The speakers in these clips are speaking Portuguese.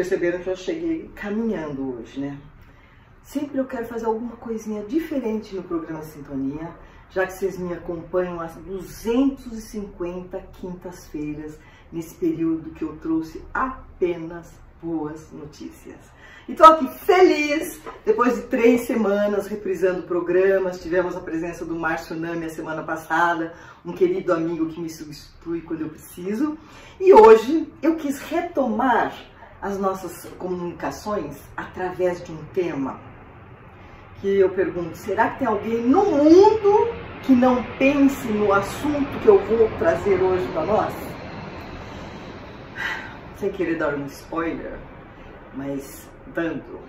perceberam que eu cheguei caminhando hoje, né? Sempre eu quero fazer alguma coisinha diferente no programa Sintonia, já que vocês me acompanham às 250 quintas-feiras, nesse período que eu trouxe apenas boas notícias. E estou aqui feliz, depois de 3 semanas reprisando programas, tivemos a presença do Márcio Nami a semana passada, um querido amigo que me substitui quando eu preciso, e hoje eu quis retomar as nossas comunicações através de um tema que eu pergunto, será que tem alguém no mundo que não pense no assunto que eu vou trazer hoje para nós? Sem querer dar um spoiler, mas dando.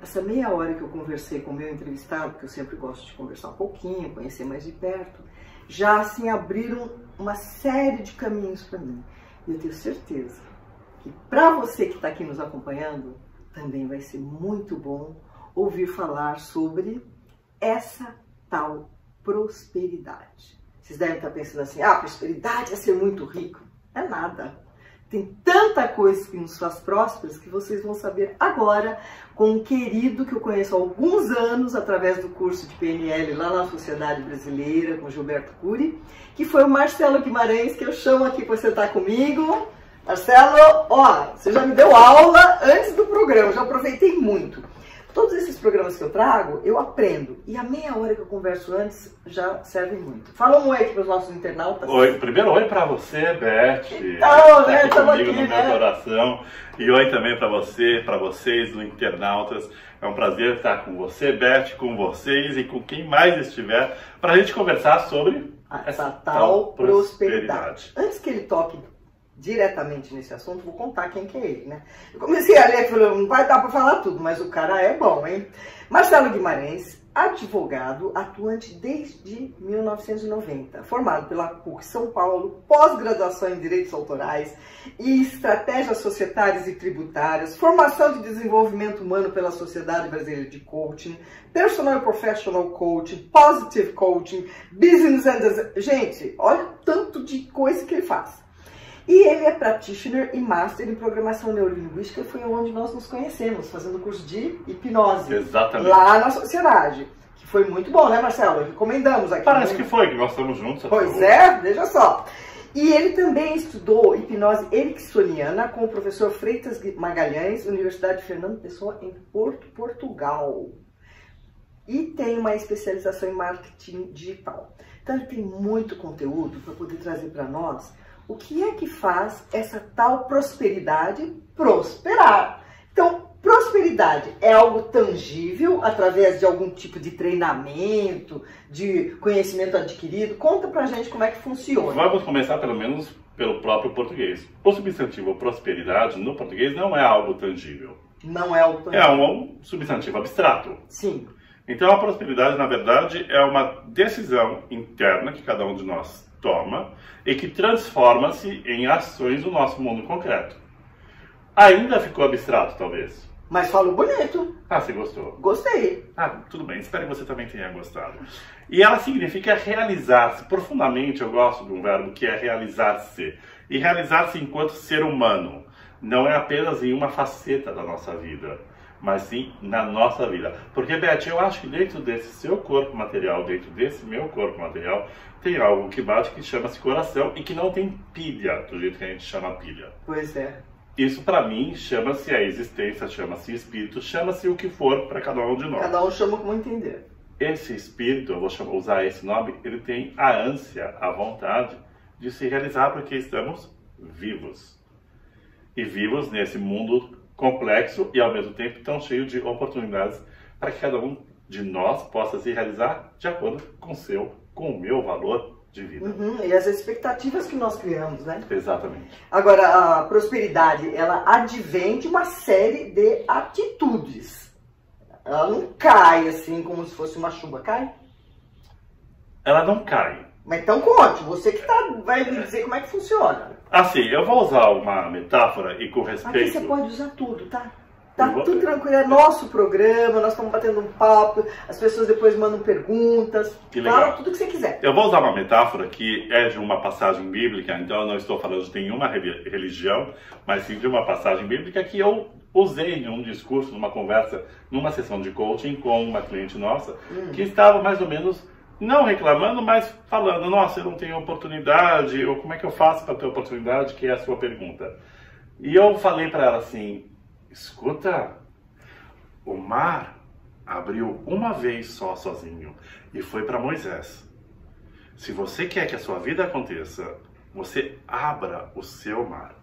Essa meia hora que eu conversei com o meu entrevistado, porque eu sempre gosto de conversar um pouquinho, conhecer mais de perto, já assim abriram uma série de caminhos para mim. E eu tenho certeza que para você que está aqui nos acompanhando, também vai ser muito bom ouvir falar sobre essa tal prosperidade. Vocês devem estar pensando assim, prosperidade é ser muito rico. É nada. Tem tanta coisa que nos faz prósperos que vocês vão saber agora com um querido que eu conheço há alguns anos através do curso de PNL lá na Sociedade Brasileira com Gilberto Cury, que foi o Marcelo Guimarães, que eu chamo aqui para sentar comigo. Marcelo, você já me deu aula antes do programa, já aproveitei muito. Todos esses programas que eu trago, eu aprendo. E a meia hora que eu converso antes já serve muito. Fala um oi aqui para os nossos internautas. Oi, primeiro oi para você, Beth. Então, né? Estamos aqui, no meu coração. E oi também para você, para vocês, do internautas. É um prazer estar com você, Beth, com vocês e com quem mais estiver, para a gente conversar sobre essa tal prosperidade. Antes que ele toque diretamente nesse assunto, vou contar quem que é ele, né? Eu comecei a ler e falei, não vai dar para falar tudo, mas o cara é bom, hein? Marcelo Guimarães, advogado, atuante desde 1990, formado pela PUC São Paulo, pós-graduação em Direitos Autorais e Estratégias Societárias e Tributárias, formação de desenvolvimento humano pela Sociedade Brasileira de Coaching, Personal e Professional Coaching, Positive Coaching, Business and... Gente, olha o tanto de coisa que ele faz. E ele é practitioner e master em programação neurolinguística, foi onde nós nos conhecemos, fazendo curso de hipnose. Exatamente. Lá na sociedade. Que foi muito bom, né, Marcelo? Recomendamos aqui. Parece que foi, que nós estamos juntos. Pois é, veja só. E ele também estudou hipnose ericksoniana com o professor Freitas Magalhães, Universidade Fernando Pessoa, em Porto, Portugal. E tem uma especialização em marketing digital. Então ele tem muito conteúdo para poder trazer para nós o que é que faz essa tal prosperidade prosperar. Então, prosperidade é algo tangível através de algum tipo de treinamento, de conhecimento adquirido? Conta pra gente como é que funciona. Vamos começar pelo menos pelo próprio português. O substantivo prosperidade no português não é algo tangível. Não é algo tangível. É um substantivo abstrato. Sim. Então a prosperidade, na verdade, é uma decisão interna que cada um de nós toma e que transforma-se em ações no nosso mundo concreto. Ainda ficou abstrato, talvez. Mas falou bonito. Você gostou? Gostei. Tudo bem. Espero que você também tenha gostado. E ela significa realizar-se. Profundamente eu gosto de um verbo que é realizar-se. E realizar-se enquanto ser humano. Não é apenas em uma faceta da nossa vida, mas sim na nossa vida. Porque, Beth, eu acho que dentro desse seu corpo material, dentro desse meu corpo material, tem algo que bate que chama-se coração e que não tem pilha, do jeito que a gente chama pilha. Pois é. Isso, para mim, chama-se a existência, chama-se espírito, chama-se o que for para cada um de nós. Cada um chama como entender. Esse espírito, eu vou usar esse nome, ele tem a ânsia, a vontade de se realizar porque estamos vivos. E vivos nesse mundo complexo e ao mesmo tempo tão cheio de oportunidades para que cada um de nós possa se realizar de acordo com o meu valor de vida. E as expectativas que nós criamos, né? Exatamente. Agora, a prosperidade, ela advém de uma série de atitudes. Ela não cai assim como se fosse uma chuva, cai? Ela não cai. Mas então conte, você que vai me dizer como é que funciona. Assim, eu vou usar uma metáfora e com respeito... Aqui você pode usar tudo, tá? Tá tudo tranquilo, é nosso programa, nós estamos batendo um papo, as pessoas depois mandam perguntas, fala tudo que você quiser. Eu vou usar uma metáfora que é de uma passagem bíblica, então eu não estou falando de nenhuma religião, mas sim de uma passagem bíblica que eu usei em um discurso, numa conversa, numa sessão de coaching com uma cliente nossa, que estava mais ou menos, não reclamando, mas falando, nossa, eu não tenho oportunidade, ou como é que eu faço para ter oportunidade, que é a sua pergunta. E eu falei para ela assim, escuta, o mar abriu uma vez só sozinho e foi para Moisés. Se você quer que a sua vida aconteça, você abra o seu mar.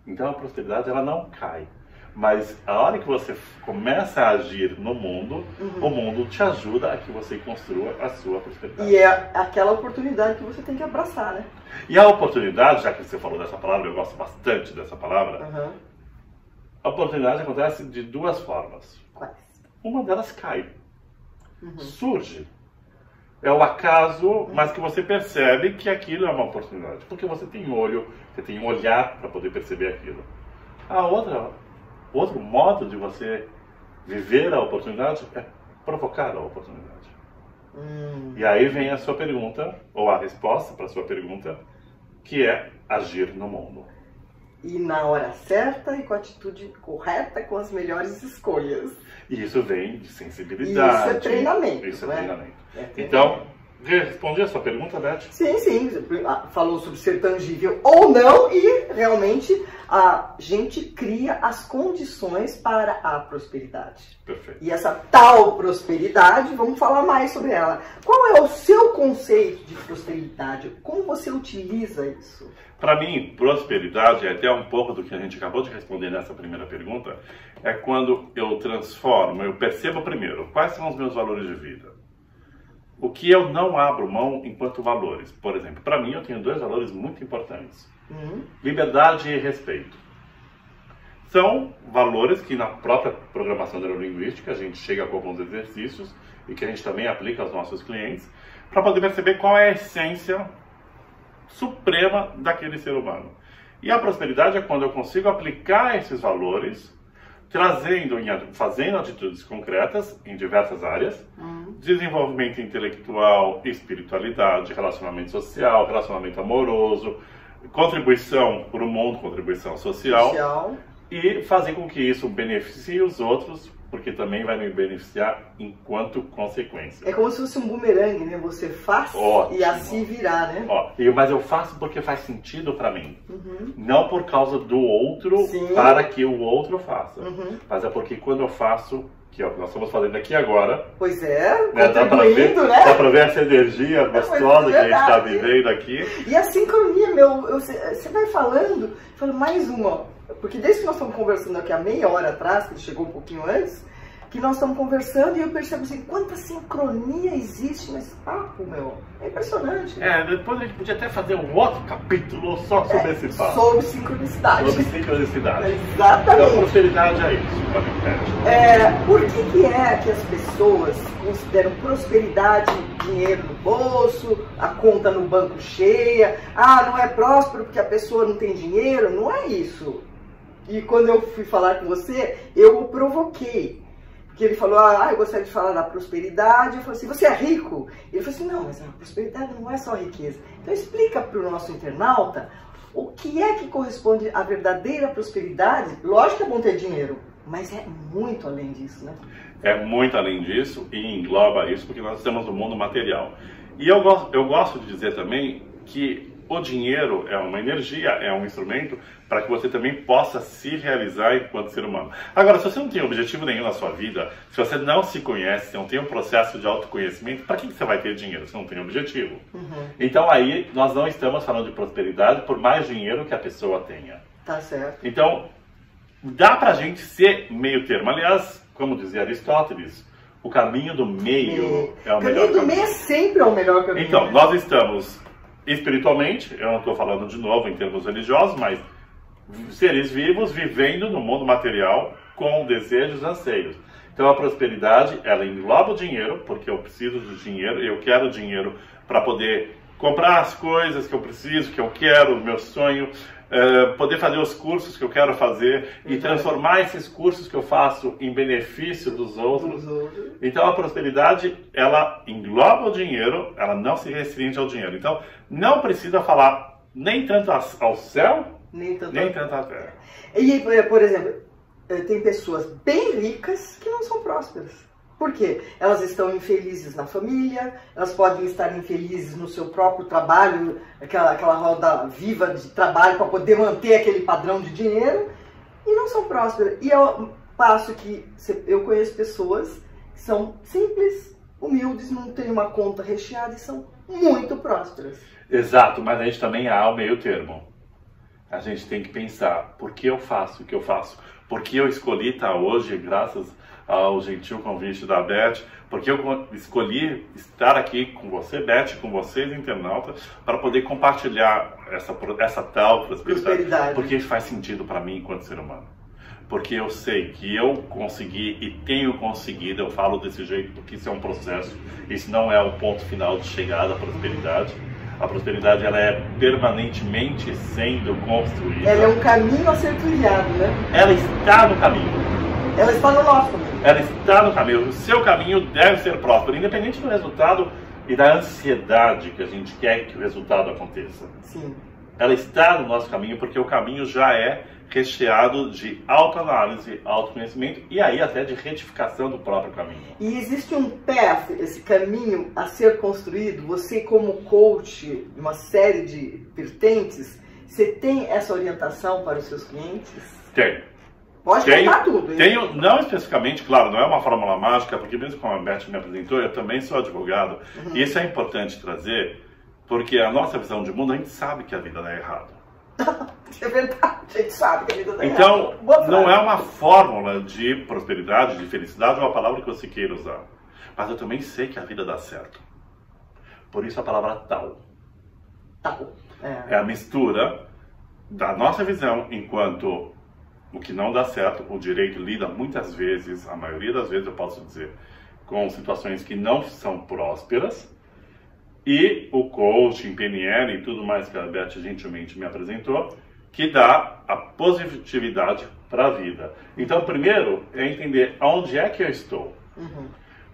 Então a prosperidade ela não cai. Mas a hora que você começa a agir no mundo, o mundo te ajuda a que você construa a sua prosperidade. E é aquela oportunidade que você tem que abraçar, né? E a oportunidade, já que você falou dessa palavra, eu gosto bastante dessa palavra, a oportunidade acontece de duas formas. Quais? Uma delas cai. Surge. É o acaso, mas que você percebe que aquilo é uma oportunidade. Porque você tem olho, você tem um olhar para poder perceber aquilo. Outro modo de você viver a oportunidade é provocar a oportunidade. E aí vem a sua pergunta, ou a resposta para a sua pergunta, que é agir no mundo. E na hora certa e com a atitude correta, com as melhores escolhas. E isso vem de sensibilidade. Isso é treinamento. Isso é treinamento. É treinamento. Então, respondi a sua pergunta, Beth? Sim, sim. Falou sobre ser tangível ou não e realmente a gente cria as condições para a prosperidade. Perfeito. E essa tal prosperidade, vamos falar mais sobre ela. Qual é o seu conceito de prosperidade? Como você utiliza isso? Para mim, prosperidade é até um pouco do que a gente acabou de responder nessa primeira pergunta, é quando eu transformo, eu percebo primeiro quais são os meus valores de vida. O que eu não abro mão enquanto valores. Por exemplo, para mim eu tenho dois valores muito importantes. Liberdade e respeito. São valores que na própria programação neurolinguística a gente chega com alguns exercícios e que a gente também aplica aos nossos clientes para poder perceber qual é a essência suprema daquele ser humano. E a prosperidade é quando eu consigo aplicar esses valores, fazendo atitudes concretas em diversas áreas, desenvolvimento intelectual, espiritualidade, relacionamento social, relacionamento amoroso, contribuição para o mundo, contribuição social, e fazer com que isso beneficie os outros, porque também vai me beneficiar enquanto consequência. É como se fosse um bumerangue, né? Você faz e assim virar, né? Mas eu faço porque faz sentido para mim. Não por causa do outro, para que o outro faça. Mas é porque quando eu faço, que é o que nós estamos fazendo aqui agora. Pois é, né? Dá para ver essa energia gostosa que a gente está vivendo aqui. E a sincronia, você vai falando, fala mais uma. Porque desde que nós estamos conversando aqui há meia hora atrás, que ele chegou um pouquinho antes, que nós estamos conversando e eu percebo assim, quanta sincronia existe nesse papo, É impressionante. Depois a gente podia até fazer um outro capítulo só sobre esse papo. Sobre sincronicidade. Sobre sincronicidade. Exatamente. Então, prosperidade é isso. Por que as pessoas consideram prosperidade dinheiro no bolso, a conta no banco cheia? Não é próspero porque a pessoa não tem dinheiro? Não é isso. E quando eu fui falar com você, eu o provoquei. Porque ele falou, eu gostaria de falar da prosperidade. Eu falei assim, você é rico? Ele falou assim, não, mas a prosperidade não é só riqueza. Então explica para o nosso internauta o que é que corresponde à verdadeira prosperidade. Lógico que é bom ter dinheiro, mas é muito além disso, né? É muito além disso e engloba isso porque nós estamos no mundo material. E eu gosto de dizer também que o dinheiro é uma energia, é um instrumento para que você também possa se realizar enquanto ser humano. Agora, se você não tem objetivo nenhum na sua vida, se você não se conhece, se não tem um processo de autoconhecimento, para que você vai ter dinheiro se não tem objetivo? Então aí nós não estamos falando de prosperidade por mais dinheiro que a pessoa tenha. Tá certo. Então, dá pra gente ser meio termo. Aliás, como dizia Aristóteles, o caminho do meio é o melhor caminho. O caminho do meio sempre é o melhor caminho. Então, nós estamos espiritualmente, eu não estou falando de novo em termos religiosos, mas seres vivos vivendo no mundo material com desejos e anseios. Então a prosperidade, ela engloba o dinheiro, porque eu preciso de dinheiro, eu quero dinheiro para poder comprar as coisas que eu preciso, que eu quero, o meu sonho, poder fazer os cursos que eu quero fazer e transformar esses cursos que eu faço em benefício dos outros. Então a prosperidade, ela engloba o dinheiro, ela não se restringe ao dinheiro. Então não precisa falar nem tanto ao céu, nem tanto à terra. E, por exemplo, tem pessoas bem ricas que não são prósperas. Por quê? Elas estão infelizes na família, elas podem estar infelizes no seu próprio trabalho, aquela roda viva de trabalho para poder manter aquele padrão de dinheiro, e não são prósperas. E ao passo que eu conheço pessoas que são simples, humildes, não têm uma conta recheada e são muito prósperas. Exato, mas a gente também há o meio termo. A gente tem que pensar, por que eu faço o que eu faço? Por que eu escolhi estar hoje, graças ao gentil convite da Beth, porque eu escolhi estar aqui com você, Beth, com vocês, internautas, para poder compartilhar essa tal prosperidade. Porque faz sentido para mim enquanto ser humano. Porque eu sei que eu consegui e tenho conseguido, eu falo desse jeito porque isso é um processo, isso não é o ponto final de chegada à prosperidade. A prosperidade, ela é permanentemente sendo construída. Ela é um caminho a ser trilhado, né? Ela está no caminho. Ela está no nosso caminho. Ela está no caminho. O seu caminho deve ser próspero, independente do resultado e da ansiedade que a gente quer que o resultado aconteça. Sim. Ela está no nosso caminho porque o caminho já é recheado de autoanálise, autoconhecimento e aí até de retificação do próprio caminho. E existe um path, esse caminho a ser construído. Você, como coach, uma série de vertentes, você tem essa orientação para os seus clientes? Tenho. Pode contar tudo, hein? Tenho, não especificamente, claro, não é uma fórmula mágica, porque mesmo como a Beth me apresentou, eu também sou advogado. E isso é importante trazer, porque a nossa visão de mundo, a gente sabe que a vida dá errado. É verdade, a gente sabe que a vida dá errado. Então, não é uma fórmula de prosperidade, de felicidade, ou a palavra que você queira usar. Mas eu também sei que a vida dá certo. Por isso a palavra tal. Tal. É a mistura da nossa visão enquanto o que não dá certo. O direito lida muitas vezes, a maioria das vezes eu posso dizer, com situações que não são prósperas. E o coaching, PNL e tudo mais que a Beth gentilmente me apresentou, que dá a positividade para a vida. Então, primeiro é entender aonde é que eu estou.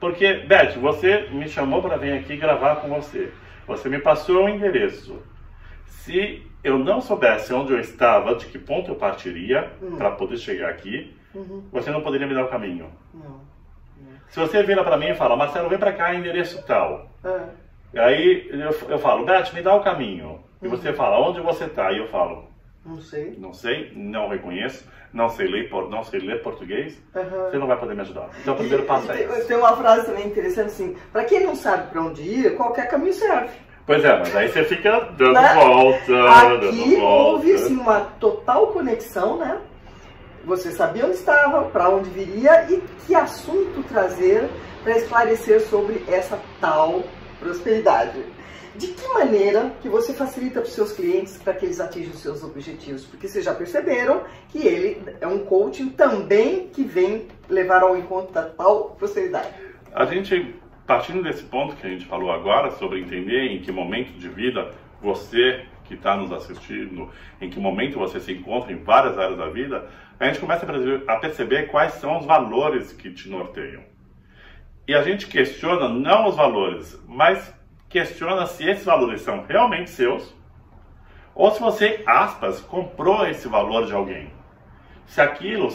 Porque, Beth, você me chamou para vir aqui gravar com você. Você me passou o endereço. Se eu não soubesse onde eu estava, de que ponto eu partiria para poder chegar aqui, você não poderia me dar o caminho. Se você vira para mim e fala, Marcelo, vem para cá, endereço tal. Aí eu falo, Beth, me dá o caminho. E você fala, onde você está? E eu falo, não sei. Não sei, não reconheço, não sei ler português. Você não vai poder me ajudar. Então o primeiro passo é esse. Tem uma frase também interessante assim, para quem não sabe para onde ir, qualquer caminho serve. Pois é, mas aí você fica dando volta, Aqui houve assim, uma total conexão, né? Você sabia onde estava, para onde viria e que assunto trazer para esclarecer sobre essa tal prosperidade. De que maneira que você facilita para os seus clientes para que eles atinjam os seus objetivos? Porque vocês já perceberam que ele é um coaching também que vem levar ao encontro da tal prosperidade. A gente, partindo desse ponto que a gente falou agora, sobre entender em que momento de vida você que está nos assistindo, em que momento você se encontra em várias áreas da vida, a gente começa a perceber quais são os valores que te norteiam. E a gente questiona não os valores, mas questiona se esses valores são realmente seus ou se você, aspas, comprou esse valor de alguém. Se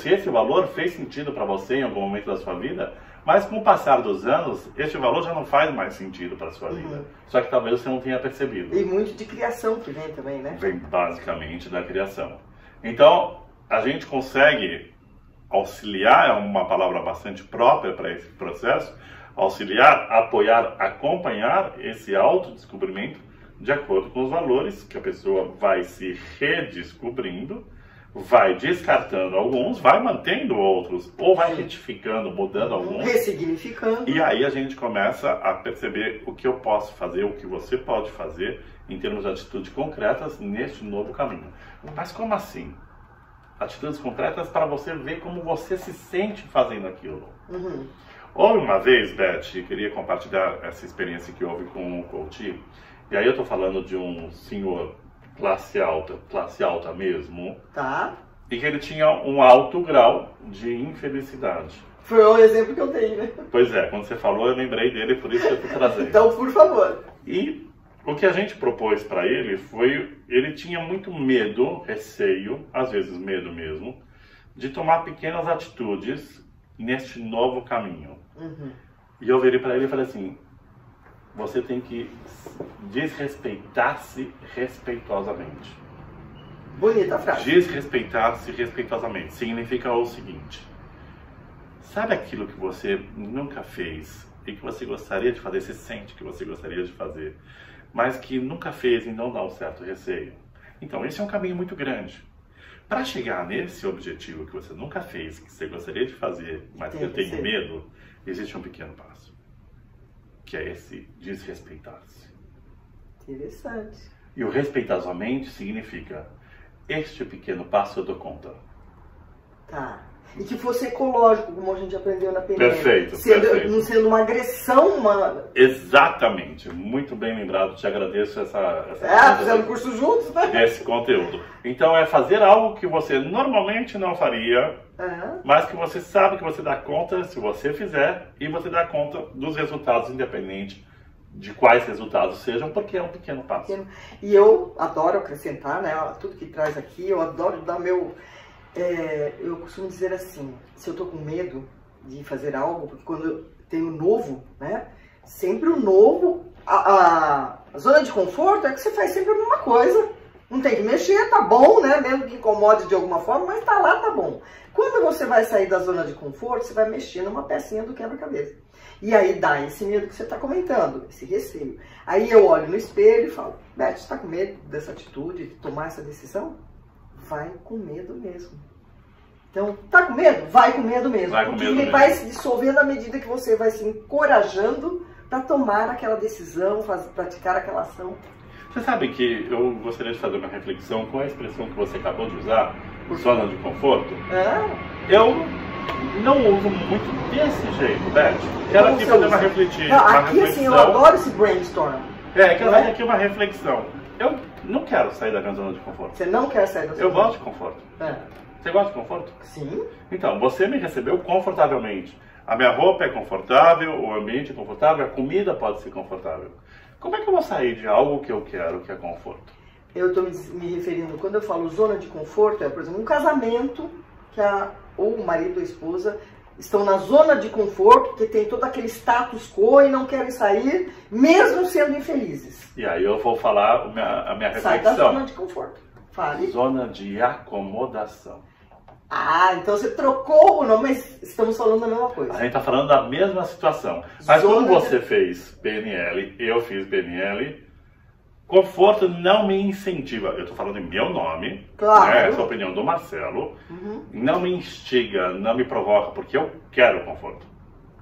esse valor fez sentido para você em algum momento da sua vida, mas com o passar dos anos, esse valor já não faz mais sentido para a sua vida. Só que talvez você não tenha percebido. E muito de criação que vem também, né? Vem basicamente da criação. Então, a gente consegue auxiliar, é uma palavra bastante própria para esse processo, auxiliar, apoiar, acompanhar esse autodescobrimento de acordo com os valores que a pessoa vai se redescobrindo, vai descartando alguns, vai mantendo outros, ou vai retificando, mudando alguns. Ressignificando. E aí a gente começa a perceber o que eu posso fazer, o que você pode fazer em termos de atitudes concretas neste novo caminho. Mas como assim? Atitudes concretas para você ver como você se sente fazendo aquilo. Houve uma vez, Beth, eu queria compartilhar essa experiência que houve com o coach, e aí eu estou falando de um senhor classe alta mesmo, Tá. e que ele tinha um alto grau de infelicidade. Foi o exemplo que eu tenho, né? Pois é, quando você falou, eu lembrei dele, por isso que eu estou trazendo. Então, por favor. E o que a gente propôs para ele foi, ele tinha muito medo, receio, às vezes medo mesmo, de tomar pequenas atitudes neste novo caminho. Uhum. E eu virei para ele e falei assim, você tem que desrespeitar-se respeitosamente. Bonita a frase. Desrespeitar-se respeitosamente significa o seguinte, sabe aquilo que você nunca fez e que você gostaria de fazer, você sente que você gostaria de fazer, mas que nunca fez e não dá um certo receio? Então, esse é um caminho muito grande. Para chegar nesse objetivo que você nunca fez, que você gostaria de fazer, mas que eu tenho medo, existe um pequeno passo, que é esse desrespeitar-se. Interessante. E o respeitosamente significa, este pequeno passo eu dou conta. Tá. E que fosse ecológico, como a gente aprendeu na PNL. Perfeito, perfeito. Não sendo uma agressão humana. Exatamente. Muito bem lembrado. Te agradeço essa fizemos curso juntos, né? Desse conteúdo. Então é fazer algo que você normalmente não faria, mas que você sabe que você dá conta se você fizer, e você dá conta dos resultados, independente de quais resultados sejam, porque é um pequeno passo. E eu adoro acrescentar, né? Tudo que traz aqui, eu adoro dar meu... eu costumo dizer assim, se eu tô com medo de fazer algo, porque quando eu tenho novo, né? Sempre o novo, a zona de conforto é que você faz sempre a mesma coisa. Não tem que mexer, tá bom, né? Mesmo que incomode de alguma forma, mas tá lá, tá bom. Quando você vai sair da zona de conforto, você vai mexer numa pecinha do quebra-cabeça. E aí dá esse medo que você tá comentando, esse receio. Aí eu olho no espelho e falo, Beth, você tá com medo dessa atitude, de tomar essa decisão? Vai com medo mesmo. Então, tá com medo? Vai com medo mesmo. Porque ele vai se dissolvendo à medida que você vai se encorajando para tomar aquela decisão, praticar aquela ação. Você sabe que eu gostaria de fazer uma reflexão com a expressão que você acabou de usar, zona de conforto? Eu não uso muito desse jeito, Beth. Quero aqui fazer uma reflexão. Aqui, assim, eu adoro esse brainstorm. Quero fazer aqui uma reflexão. Eu não quero sair da minha zona de conforto. Você não quer sair da zona? Eu gosto de conforto. Você gosta de conforto? Sim. Então, você me recebeu confortavelmente. A minha roupa é confortável, o ambiente é confortável, a comida pode ser confortável. Como é que eu vou sair de algo que eu quero, que é conforto? Eu estou me referindo, quando eu falo zona de conforto, é, por exemplo, um casamento que ou o marido ou a esposa estão na zona de conforto, que tem todo aquele status quo e não querem sair, mesmo sendo infelizes. E aí eu vou falar a minha reflexão. Sai da zona de conforto. Fale. Zona de acomodação. Então você trocou o nome, mas estamos falando da mesma coisa. A gente está falando da mesma situação. Mas como você fez PNL, eu fiz PNL, conforto não me incentiva. Eu estou falando em meu nome, claro. Né? Essa é a opinião do Marcelo. Não me instiga, não me provoca, porque eu quero conforto.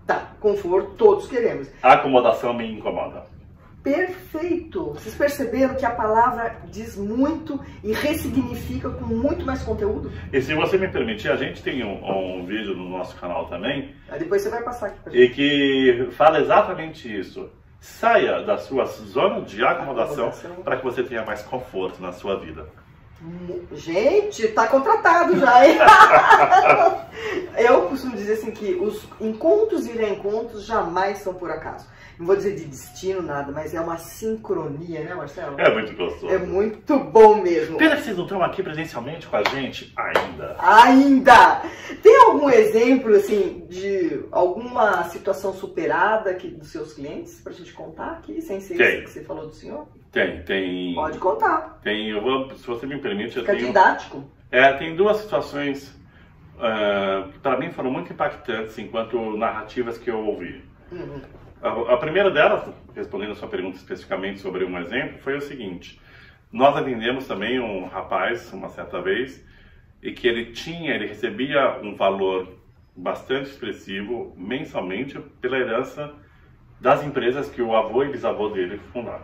Tá, conforto todos queremos. A acomodação me incomoda. Perfeito! Vocês perceberam que a palavra diz muito e ressignifica com muito mais conteúdo? E se você me permitir, a gente tem um vídeo no nosso canal também. Depois você vai passar aqui pra gente. E que fala exatamente isso. Saia da sua zona de acomodação para que você tenha mais conforto na sua vida. Gente, tá contratado já, hein? Eu costumo dizer assim que os encontros e reencontros jamais são por acaso. Não vou dizer de destino, nada, mas é uma sincronia, né, Marcelo? É muito gostoso. É muito bom mesmo. Pena que vocês não estão aqui presencialmente com a gente ainda. Ainda! Tem algum exemplo, assim, de alguma situação superada aqui dos seus clientes pra gente contar aqui, sem ser isso que você falou do senhor? Tem. Pode contar. Se você me permite, Fica didático. Tem duas situações que para mim foram muito impactantes enquanto narrativas que eu ouvi. A primeira delas, respondendo a sua pergunta especificamente sobre um exemplo, foi o seguinte. Nós atendemos também um rapaz, uma certa vez, e que ele recebia um valor bastante expressivo mensalmente pela herança das empresas que o avô e bisavô dele fundaram.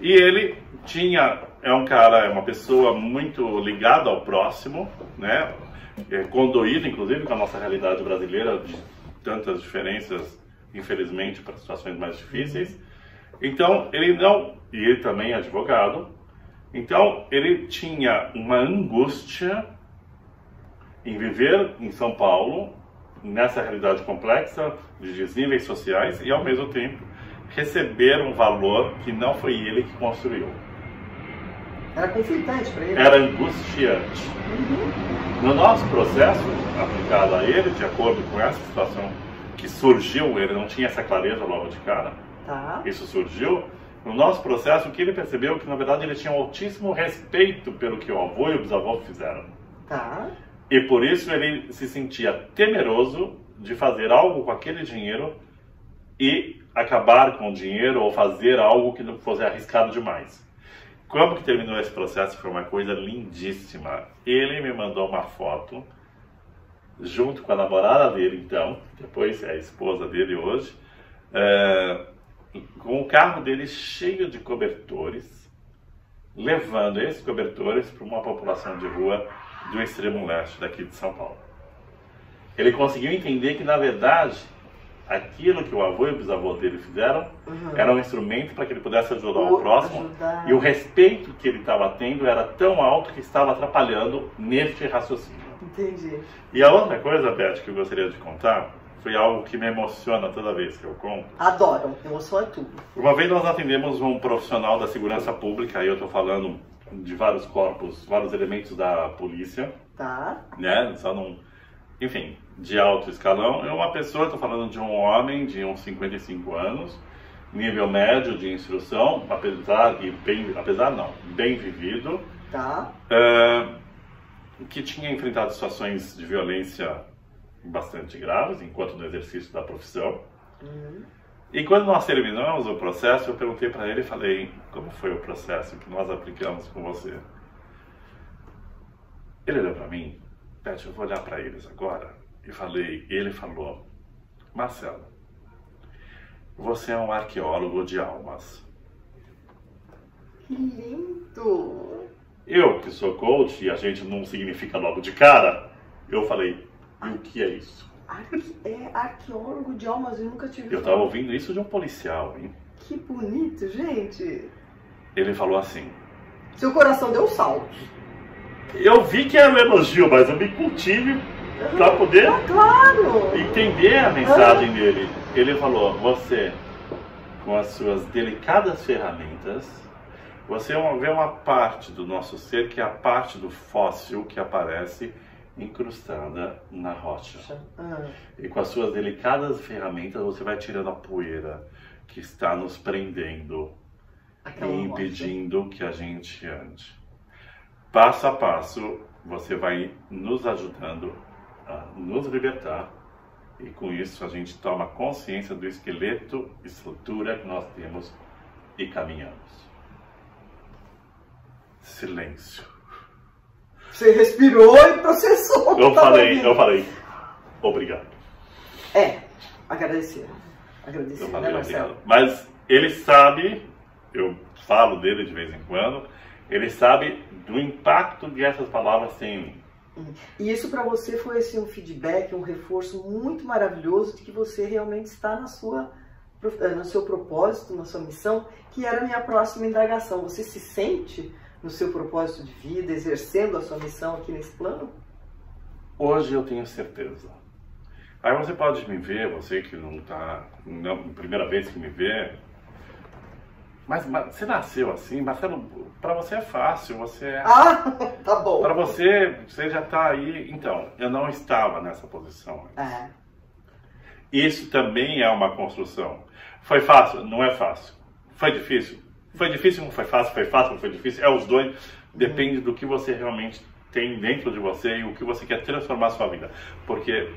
E ele é uma pessoa muito ligada ao próximo, né? Condoído, inclusive, com a nossa realidade brasileira, de tantas diferenças, infelizmente, para situações mais difíceis. Então, ele também é advogado, Então, ele tinha uma angústia em viver em São Paulo, nessa realidade complexa de desníveis sociais, e ao mesmo tempo receber um valor que não foi ele que construiu. Era conflitante para ele. Era angustiante. No nosso processo, aplicado a ele, de acordo com essa situação que surgiu, ele não tinha essa clareza logo de cara. Tá. Isso surgiu. No nosso processo, o que ele percebeu é que, na verdade, ele tinha um altíssimo respeito pelo que o avô e o bisavô fizeram. Tá. E por isso ele se sentia temeroso de fazer algo com aquele dinheiro e acabar com o dinheiro ou fazer algo que não fosse arriscado demais. Como que terminou esse processo? Foi uma coisa lindíssima. Ele me mandou uma foto, junto com a namorada dele, então, depois é a esposa dele hoje, com o carro dele cheio de cobertores, levando esses cobertores para uma população de rua do extremo leste daqui de São Paulo. Ele conseguiu entender que, na verdade, aquilo que o avô e o bisavô dele fizeram era um instrumento para que ele pudesse ajudar o próximo, e o respeito que ele estava tendo era tão alto que estava atrapalhando neste raciocínio. Entendi. E a outra coisa, Beth, que eu gostaria de contar, foi algo que me emociona toda vez que eu conto. Adoro, emoção é tudo. Uma vez nós atendemos um profissional da segurança pública, aí eu estou falando de vários corpos, vários elementos da polícia, Tá. né? Só não, enfim, de alto escalão. É uma pessoa, estou falando de um homem de uns 55 anos, nível médio de instrução, bem vivido, Tá. Que tinha enfrentado situações de violência bastante graves enquanto no exercício da profissão. E quando nós terminamos o processo, eu perguntei para ele e falei: como foi o processo que nós aplicamos com você? Ele olhou para mim: Beth, eu vou olhar para eles agora. Ele falou: Marcelo, você é um arqueólogo de almas. Que lindo! Eu, que sou coach, e a gente não significa logo de cara, eu falei: e o que é isso? Arqueólogo de almas, eu nunca tive. Eu estava ouvindo isso de um policial, hein? Que bonito, gente. Ele falou assim: Seu coração deu salto. eu vi que era um elogio, mas eu me contive para poder Claro! entender a mensagem dele. Ele falou: você, com as suas delicadas ferramentas, você vê uma parte do nosso ser que é a parte do fóssil que aparece incrustada na rocha. E com as suas delicadas ferramentas você vai tirando a poeira que está nos prendendo e impedindo que a gente ande. Passo a passo você vai nos ajudando a nos libertar, e com isso a gente toma consciência do esqueleto, estrutura que nós temos e caminhamos. Silêncio. Você respirou e processou. Eu falei, obrigado. Agradecer. Agradecer, Eu falei, né, Marcelo? obrigado. Mas ele sabe, eu falo dele de vez em quando, ele sabe do impacto que essas palavras têm em mim. E isso para você foi assim, um feedback, um reforço muito maravilhoso de que você realmente está no seu propósito, na sua missão, que era a minha próxima indagação. Você se sente no seu propósito de vida, exercendo a sua missão aqui nesse plano? Hoje eu tenho certeza. Aí você pode me ver, você que não está, primeira vez que me vê, mas você nasceu assim, Marcelo, para você é fácil, tá bom. Para você já está aí. Então, eu não estava nessa posição antes. Isso também é uma construção. Foi fácil? Não é fácil. Foi difícil? Foi difícil, não foi fácil, não foi difícil. É os dois. Depende do que você realmente tem dentro de você e o que você quer transformar a sua vida. Porque,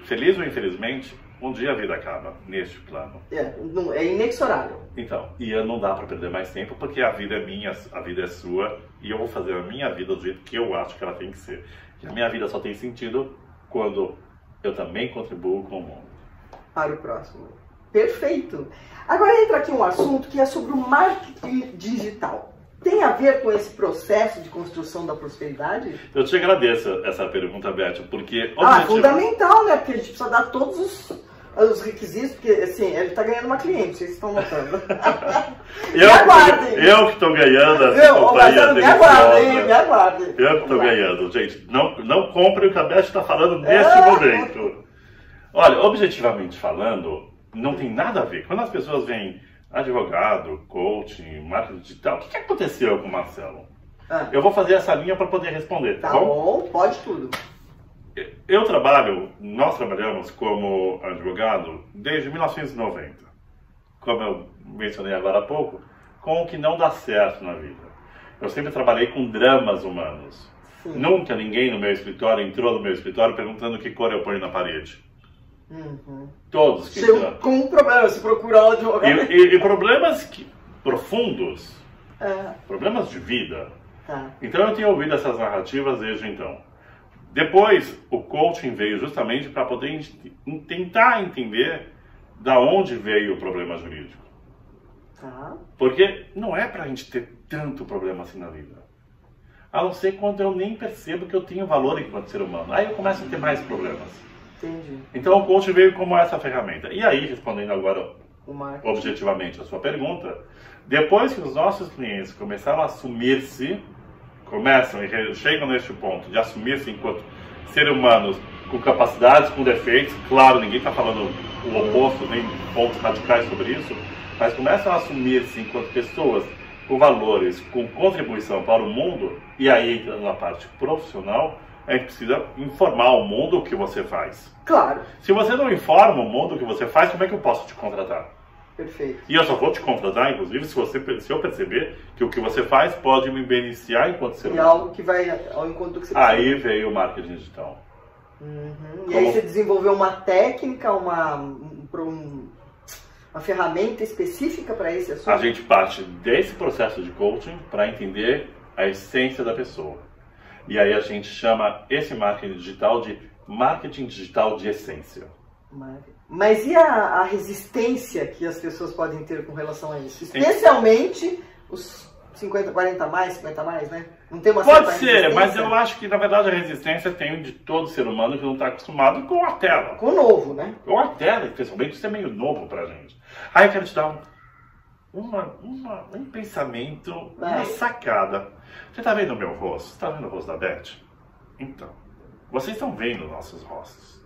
feliz ou infelizmente, um dia a vida acaba neste plano. É inexorável. Então, e não dá para perder mais tempo, porque a vida é minha, a vida é sua, e eu vou fazer a minha vida do jeito que eu acho que ela tem que ser. E a minha vida só tem sentido quando eu também contribuo com o mundo. Para o próximo. Perfeito. Agora entra aqui um assunto que é sobre o marketing digital. Tem a ver com esse processo de construção da prosperidade? Eu te agradeço essa pergunta, Beth, porque... fundamental, né? Porque a gente precisa dar todos os requisitos, porque assim, ele tá ganhando uma cliente, vocês estão notando. Me aguardem! Eu que estou ganhando essa companhia. Me aguardem, me aguardem. Eu que estou ganhando, gente. Não compre o que a Beth está falando neste momento. Olha, objetivamente falando, não tem nada a ver. Quando as pessoas veem advogado, coaching, marketing digital, o que aconteceu com o Marcelo? Eu vou fazer essa linha para poder responder, tá bom? Bom, pode tudo. Nós trabalhamos como advogado desde 1990, como eu mencionei agora há pouco, com o que não dá certo na vida. Eu sempre trabalhei com dramas humanos. Sim. Nunca ninguém no meu escritório entrou no meu escritório perguntando que cor eu ponho na parede. Todos que com um problema, se procurar um advogado. E problemas profundos, problemas de vida. Tá. Então eu tenho ouvido essas narrativas desde então. Depois, o coaching veio justamente para poder tentar entender da onde veio o problema jurídico. Tá. Porque não é para a gente ter tanto problema assim na vida. A não ser quando eu nem percebo que eu tenho valor enquanto ser humano. Aí eu começo a ter mais problemas. Entendi. Então o coaching veio como essa ferramenta. E aí, respondendo agora objetivamente a sua pergunta, depois que os nossos clientes começaram a assumir-se, chegam neste ponto de assumir-se enquanto seres humanos com capacidades, com defeitos, claro, ninguém está falando o oposto, nem pontos radicais sobre isso, mas começam a assumir-se enquanto pessoas com valores, com contribuição para o mundo, e aí entrando na parte profissional, a gente precisa informar o mundo o que você faz. Claro. Se você não informa o mundo o que você faz, como é que eu posso te contratar? Perfeito. E eu só vou te contratar, inclusive, se eu perceber que o que você faz pode me beneficiar enquanto ser humano. E algo que vai ao encontro do que você precisa. Aí veio o marketing digital. E aí você desenvolveu uma técnica, uma ferramenta específica para esse assunto? A gente parte desse processo de coaching para entender a essência da pessoa. E aí a gente chama esse marketing digital de marketing digital de essência. Mas e a resistência que as pessoas podem ter com relação a isso? Especialmente os 50 mais, né? Não tem uma Pode ser, mas eu acho que na verdade a resistência tem de todo ser humano que não está acostumado com a tela. Com o novo, né? Com a tela, especialmente, isso é meio novo pra gente. Aí eu quero te dar um pensamento, uma sacada. Você tá vendo o meu rosto? Você tá vendo o rosto da Beth? Então, vocês estão vendo nossos rostos.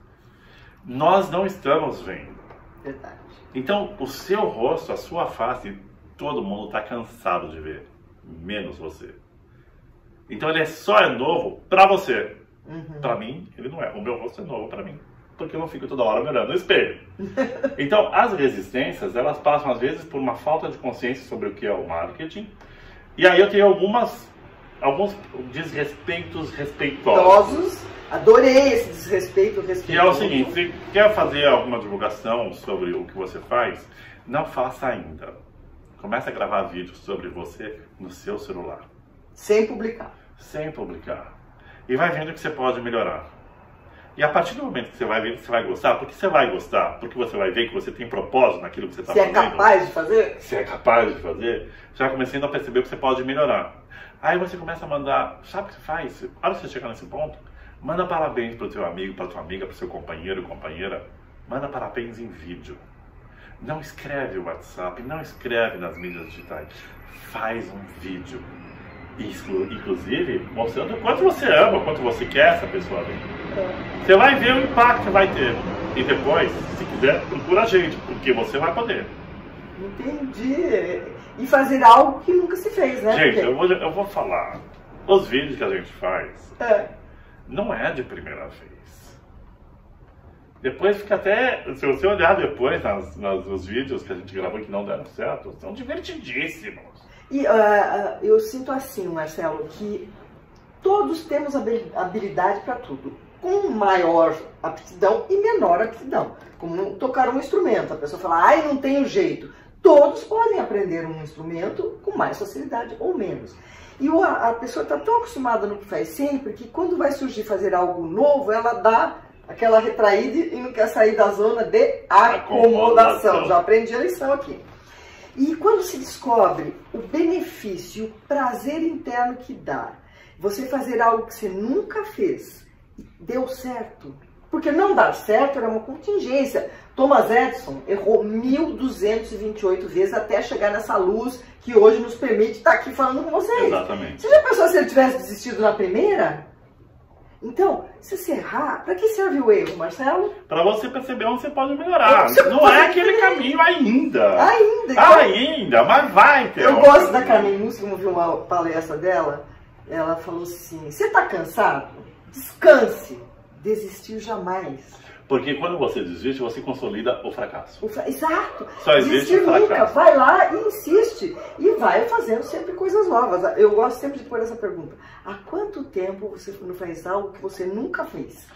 Nós não estamos vendo. Verdade. Então, o seu rosto, a sua face, todo mundo está cansado de ver. Menos você. Então, ele só é novo para você. Para mim, ele não é. O meu rosto é novo para mim. Porque eu não fico toda hora me olhando no espelho. Então, as resistências, elas passam às vezes por uma falta de consciência sobre o que é o marketing. E aí eu tenho alguns desrespeitos respeitosos. Adorei esse desrespeito respeitoso. Que é o seguinte, se quer fazer alguma divulgação sobre o que você faz, não faça ainda. Comece a gravar vídeos sobre você no seu celular. Sem publicar. Sem publicar. E vai vendo que você pode melhorar. E a partir do momento que você vai ver que você vai gostar, porque você vai gostar, porque você vai ver que você tem propósito naquilo que você está fazendo. Você é capaz de fazer? Você é capaz de fazer, você vai começando a perceber que você pode melhorar. Aí você começa a mandar, sabe o que você faz? Olha você chegar nesse ponto, manda parabéns para o seu amigo, para a tua amiga, para o seu companheiro, companheira. Manda parabéns em vídeo. Não escreve o WhatsApp, não escreve nas mídias digitais. Faz um vídeo. Inclusive, mostrando o quanto você ama, o quanto você quer essa pessoa ver. Você vai ver o impacto que vai ter. E depois, se quiser, procura a gente, porque você vai poder. Entendi. E fazer algo que nunca se fez, né? Gente, eu vou falar. Os vídeos que a gente faz não é de primeira vez. Depois fica até... Se você olhar depois nos vídeos que a gente gravou que não deram certo, são divertidíssimos. E eu sinto assim, Marcelo, que todos temos habilidade para tudo. Com maior aptidão e menor aptidão. Como tocar um instrumento. A pessoa fala, ai, não tenho jeito. Todos podem aprender um instrumento com mais facilidade ou menos. E a pessoa está tão acostumada no que faz sempre, que quando vai surgir fazer algo novo, ela dá aquela retraída e não quer sair da zona de acomodação. Já aprendi a lição aqui. E quando se descobre o benefício, o prazer interno que dá, você fazer algo que você nunca fez, deu certo, Porque não dar certo era uma contingência. Thomas Edison errou 1.228 vezes até chegar nessa luz que hoje nos permite estar aqui falando com vocês. Exatamente. Você já pensou se ele tivesse desistido na primeira? Então, se você errar, para que serve o erro, Marcelo? Para você perceber onde você pode melhorar. Não é aquele caminho ainda. Ainda, mas vai ter. Eu gosto da Carmen Múcio, como vi uma palestra dela, ela falou assim, você está cansado? Descanse. Desistir jamais. Porque quando você desiste, você consolida o fracasso. Exato. Só existe o fracasso. Nunca. Vai lá e insiste. E vai fazendo sempre coisas novas. Eu gosto sempre de pôr essa pergunta. Há quanto tempo você não faz algo que você nunca fez?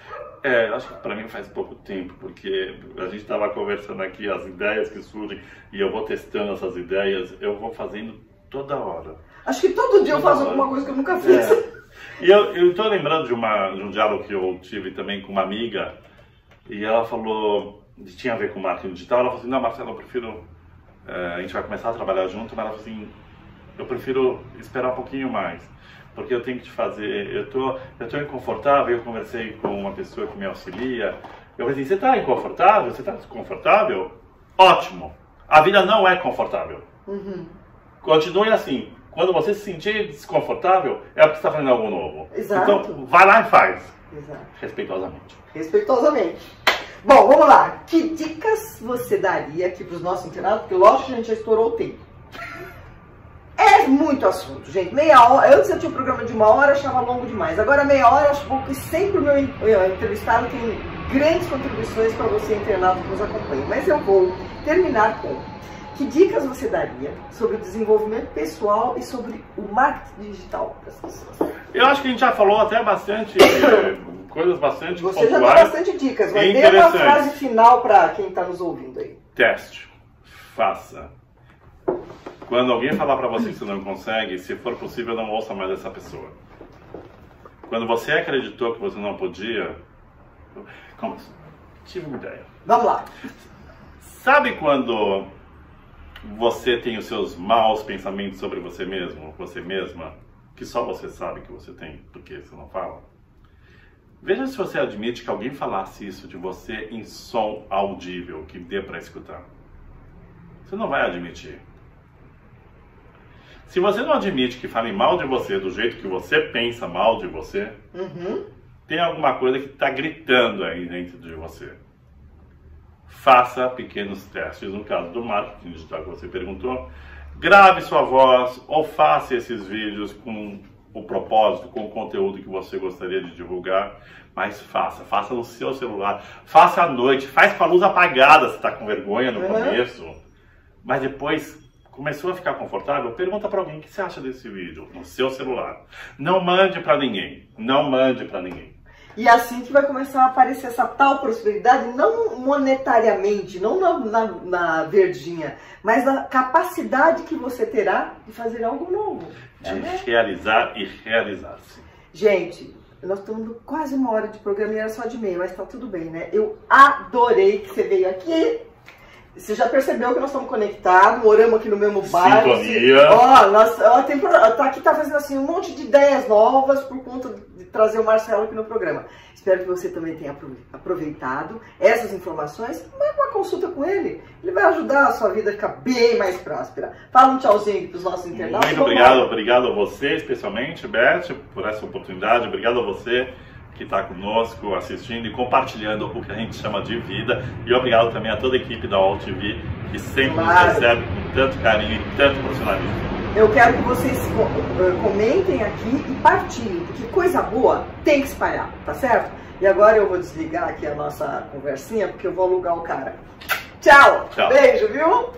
Acho que para mim faz pouco tempo, porque a gente estava conversando aqui, as ideias que surgem, e eu vou testando essas ideias, eu vou fazendo toda hora. Acho que todo dia eu faço alguma coisa que eu nunca fiz. E eu estou lembrando de um diálogo que eu tive também com uma amiga, e ela falou, tinha a ver com marketing digital, ela falou assim, não, Marcelo, eu prefiro, a gente vai começar a trabalhar junto, mas ela falou assim, eu prefiro esperar um pouquinho mais, porque eu tenho que te fazer, eu tô inconfortável, eu conversei com uma pessoa que me auxilia, eu falei assim, você está inconfortável? Você está desconfortável? Ótimo! A vida não é confortável. Continue assim. Quando você se sentir desconfortável, é porque você está fazendo algo novo. Exato. Então, vai lá e faz. Exato. Respeitosamente. Respeitosamente. Bom, vamos lá. Que dicas você daria aqui para os nossos internados? Porque lógico que a gente já estourou o tempo. É muito assunto, gente. Meia hora. Antes eu tinha um programa de 1 hora, achava longo demais. Agora meia hora, acho pouco. E sempre o meu entrevistado tem grandes contribuições para você, internado, que nos acompanha. Mas eu vou terminar com... Que dicas você daria sobre o desenvolvimento pessoal e sobre o marketing digital para as pessoas? Eu acho que a gente já falou até bastante, coisas bastante Você pontuais. já deu bastante dicas, mas dê uma frase final para quem está nos ouvindo aí. Teste. Faça. Quando alguém falar para você que você não consegue, se for possível, não ouça mais essa pessoa. Quando você acreditou que você não podia... Como? Tive uma ideia. Vamos lá. Sabe quando... você tem os seus maus pensamentos sobre você mesmo, você mesma, que só você sabe que você tem, porque você não fala? Veja se você admite que alguém falasse isso de você em som audível, que dê para escutar. Você não vai admitir. Se você não admite que falem mal de você do jeito que você pensa mal de você, tem alguma coisa que está gritando aí dentro de você. Faça pequenos testes. No caso do marketing digital que você perguntou, grave sua voz ou faça esses vídeos com o propósito, com o conteúdo que você gostaria de divulgar, mas faça no seu celular, faça à noite, faz com a luz apagada se está com vergonha no começo, mas depois começou a ficar confortável, pergunta para alguém o que você acha desse vídeo no seu celular. Não mande para ninguém, não mande para ninguém. E assim que vai começar a aparecer essa tal prosperidade, não monetariamente, não na verdinha, mas na capacidade que você terá de fazer algo novo. De realizar e realizar-se. Gente, nós estamos quase 1 hora de programa e era só de meia, mas tá tudo bem, né? Eu adorei que você veio aqui. Você já percebeu que nós estamos conectados, moramos aqui no mesmo bairro. Sintonia. Tá aqui, tá fazendo assim um monte de ideias novas por conta de trazer o Marcelo aqui no programa. Espero que você também tenha aproveitado essas informações. Marque uma consulta com ele. Ele vai ajudar a sua vida a ficar bem mais próspera. Fala um tchauzinho para os nossos internautas. Muito obrigado a você, especialmente, Beth, por essa oportunidade. Obrigado a você que está conosco, assistindo e compartilhando o que a gente chama de vida. E obrigado também a toda a equipe da UOL TV, que sempre nos recebe com tanto carinho e tanto profissionalismo. Eu quero que vocês comentem aqui e partilhem, porque coisa boa tem que espalhar, tá certo? E agora eu vou desligar aqui a nossa conversinha, porque eu vou alugar o cara. Tchau! Tchau. Beijo, viu?